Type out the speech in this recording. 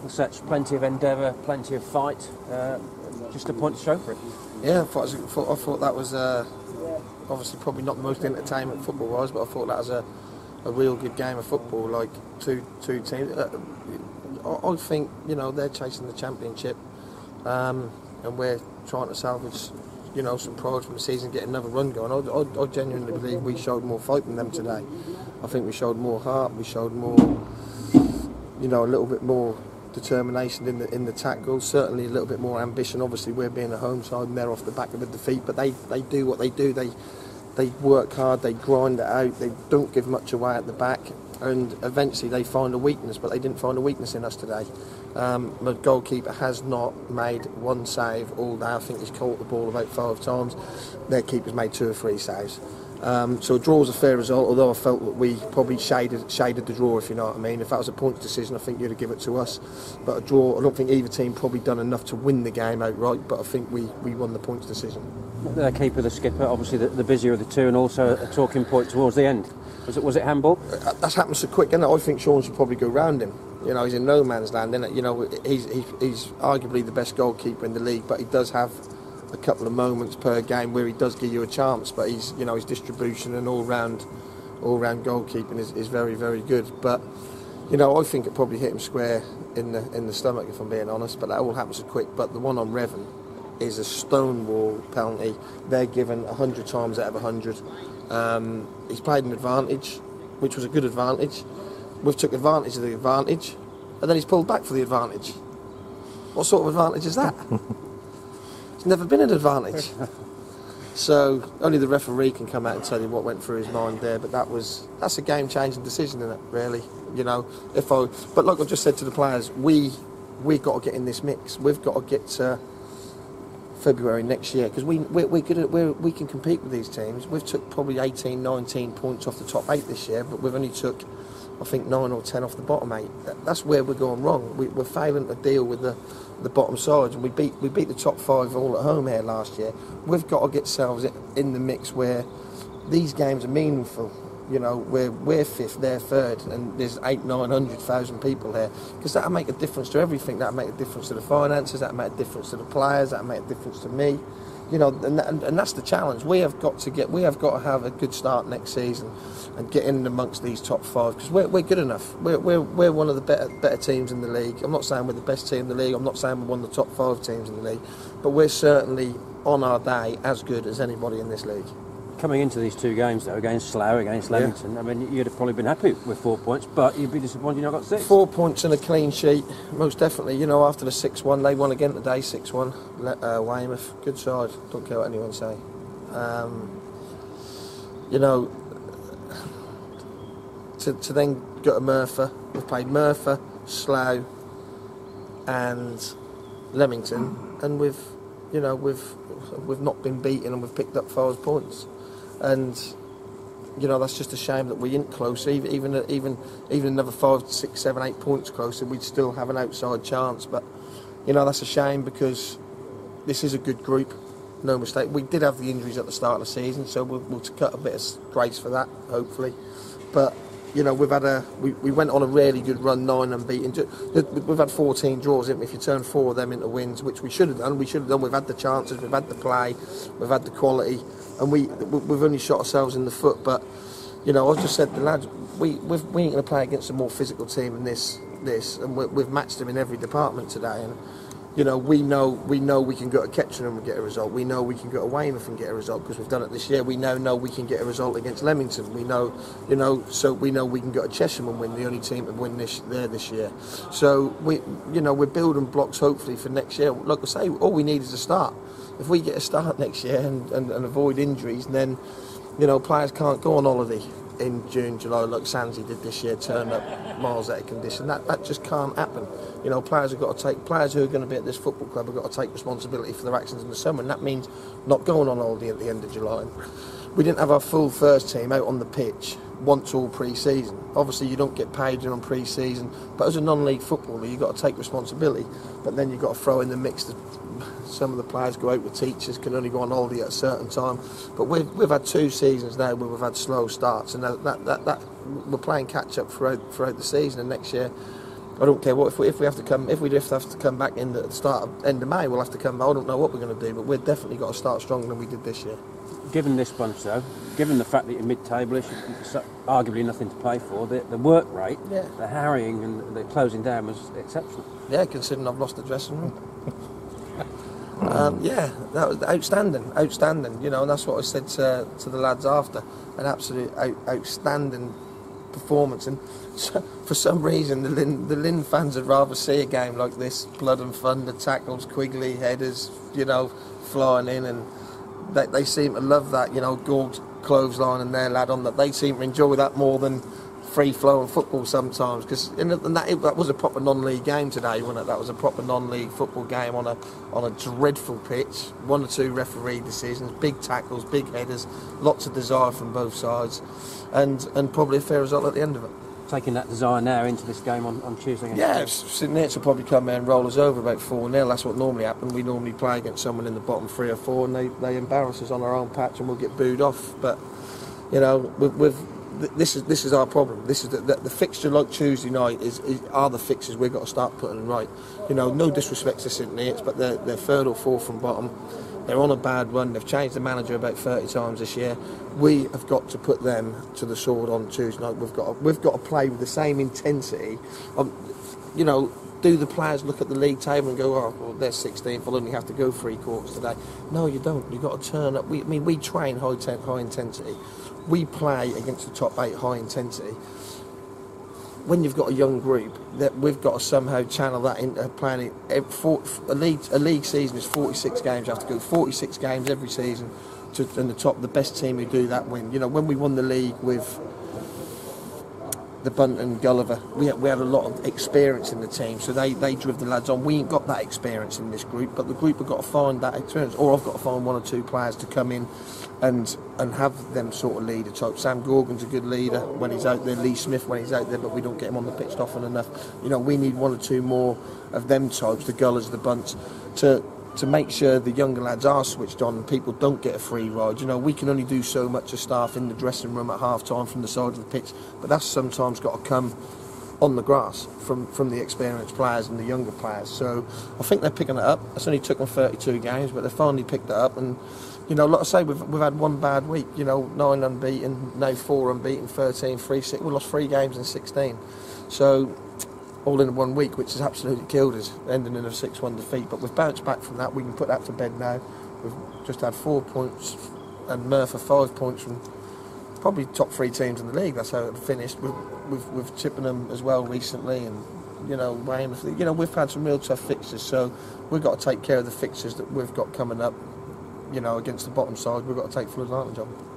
Setch, plenty of endeavour, plenty of fight, just a point to show for it. Yeah, I thought that was obviously probably not the most entertainment football-wise, but I thought that was a real good game of football. Like two teams. I think they're chasing the championship, and we're trying to salvage some pride from the season, get another run going. I genuinely believe we showed more fight than them today. I think we showed more heart. We showed more, a little bit more determination in the tackles. Certainly a little bit more ambition. Obviously, we're being a home side and they're off the back of a defeat, but they do what they do. They work hard. They grind it out. They don't give much away at the back, and eventually they find a weakness. But they didn't find a weakness in us today. The goalkeeper has not made one save all day. I think he's caught the ball about 5 times. Their keeper's made 2 or 3 saves. So a draw was a fair result, although I felt that we probably shaded the draw, if you know what I mean. If that was a points decision, I think you'd have given it to us. But a draw, I don't think either team probably done enough to win the game outright, but I think we won the points decision. The keeper, the skipper, obviously the busier of the two, and also a talking point towards the end. Was it handball? That's happened so quick, isn't it? I think Sean should probably go round him. He's in no man's land, isn't it? He's arguably the best goalkeeper in the league, but he does have a couple of moments per game where he does give you a chance. But his distribution and all round goalkeeping is very, very good. But I think it probably hit him square in the stomach, if I'm being honest. But that all happens so quick. But the one on Revan is a stonewall penalty. They're given 100 times out of 100. He's played an advantage, which was a good advantage. We've took advantage of the advantage, and then he's pulled back for the advantage. What sort of advantage is that? It's never been an advantage. So only the referee can come out and tell you what went through his mind there. But that's a game-changing decision, isn't it? Really, But like I just said to the players, we've got to get in this mix. We've got to get to February next year, because we're good at, we can compete with these teams. We've took probably 18, 19 points off the top 8 this year, but we've only took, I think, 9 or 10 off the bottom 8. That's where we're going wrong. We're failing to deal with the bottom sides, and we beat the top 5 all at home here last year. We've got to get ourselves in the mix where these games are meaningful. We're 5th, they're 3rd, and there's 800,000-900,000 people here, because that'll make a difference to everything. That'll make a difference to the finances. That'll make a difference to the players. That'll make a difference to me. And that's the challenge. We have got to have a good start next season and get in amongst these top 5, because we're good enough. We're one of the better teams in the league. I'm not saying we're the best team in the league. I'm not saying we're one of the top 5 teams in the league, but we're certainly on our day as good as anybody in this league. Coming into these 2 games, though, against Slough, against Leamington, I mean, you'd have probably been happy with 4 points, but you'd be disappointed you not got 6. 4 points and a clean sheet, most definitely. After the 6-1, they won again today, 6-1. Weymouth, good side, don't care what anyone say. To then go to Merthyr, we've played Merthyr, Slough, and Leamington, and we've not been beaten, and we've picked up 5 points. And that's just a shame that we ain't close. Even another 5, 6, 7, 8 points closer, we'd still have an outside chance. But that's a shame, because this is a good group, no mistake. We did have the injuries at the start of the season, so we'll cut a bit of grace for that, hopefully. But we went on a really good run, 9 unbeaten. We've had 14 draws, haven't we? If you turn 4 of them into wins, which we should have done. We've had the chances, we've had the play, we've had the quality, and we've only shot ourselves in the foot. But I just said to the lads, we ain't going to play against a more physical team than this, and we've matched them in every department today. And we know we can go to Ketchenham and get a result. We know we can go to Weymouth and get a result, because we've done it this year. We now know we can get a result against Leamington. We know, so we know we can go to Chesham and win, the only team to win this year. So we're building blocks hopefully for next year. Like I say, all we need is a start. If we get a start next year and avoid injuries, then players can't go on holiday in June, July, like Sansi did this year, turn up miles out of condition. That just can't happen. Players who are going to be at this football club have got to take responsibility for their actions in the summer, and that means not going on holiday at the end of July. We didn't have our full first team out on the pitch once all pre-season. Obviously, you don't get paid on pre-season, but as a non-league footballer, you've got to take responsibility. But then you've got to throw in the mix that some of the players go out with teachers, can only go on holiday at a certain time. But we've had 2 seasons now where we've had slow starts, and that we're playing catch up throughout the season. And next year, I don't care what if we have to come back in the end of May, we'll have to come. I don't know what we're going to do, but we've definitely got to start stronger than we did this year. Given this bunch, though, given the fact that you're mid-table-ish, arguably nothing to play for, the work rate, the harrying and the closing down was exceptional. Yeah, considering I've lost the dressing room. That was outstanding. You know, and that's what I said to the lads after. An absolute outstanding performance, and for some reason the Lynn fans would rather see a game like this, blood and thunder, tackles, Quigley headers, you know, flying in, and they seem to love that, you know, Gord's clothesline and their lad on that. They seem to enjoy that more than free-flowing football sometimes, because that was a proper non-league game today, wasn't it? That was a proper non-league football game on a dreadful pitch, 1 or 2 referee decisions, big tackles, big headers, lots of desire from both sides, and probably a fair result at the end of it. Taking that desire now into this game on Tuesday. Yeah, St Nate's will probably come there and roll us over about 4-0. That's what normally happens. We normally play against someone in the bottom 3 or 4, and they embarrass us on our own patch, and we'll get booed off. But you know, this is our problem. This is the fixture like Tuesday night are the fixtures we've got to start putting right. You know, no disrespect to St Nate's, but they're 3rd or 4th from bottom. They're on a bad run. They've changed the manager about 30 times this year. We have got to put them to the sword on Tuesday night. We've got to play with the same intensity. You know, do the players look at the league table and go, oh, well, they're 16th, we'll only have to go 3 quarters today? No, you don't. You've got to turn up. We train high intensity. We play against the top 8 high intensity. When you've got a young group, that we've got to somehow channel that into planning. A league season is 46 games. You have to go 46 games every season and the best team who do that win. You know, when we won the league with the Bunt and Gulliver, we had a lot of experience in the team, so they drove the lads on. We ain't got that experience in this group, but the group have got to find that experience, or I've got to find 1 or 2 players to come in and have them sort of leader type. Sam Gorgon's a good leader when he's out there, Lee Smith when he's out there, but we don't get him on the pitch often enough. You know, we need 1 or 2 more of them types, the Gullers, the Bunts, to make sure the younger lads are switched on and people don't get a free ride. You know, we can only do so much as staff in the dressing room at half-time from the side of the pitch, but that's sometimes got to come on the grass from the experienced players and the younger players. So I think they're picking it up. It's only took them 32 games, but they finally picked it up. And you know, like I say, we've had 1 bad week. You know, 9 unbeaten, now 4 unbeaten, 13, 3, 6. We lost 3 games in 16. So all in 1 week, which has absolutely killed us, ending in a 6-1 defeat. But we've bounced back from that. We can put that to bed now. We've just had 4 points, and Merthyr 5 points from probably top 3 teams in the league. That's how it finished. We've Chippenham as well recently, and you know, Weymouth. You know, we've had some real tough fixtures, so we've got to take care of the fixtures that we've got coming up. You know, against the bottom side, we've got to take full advantage of them.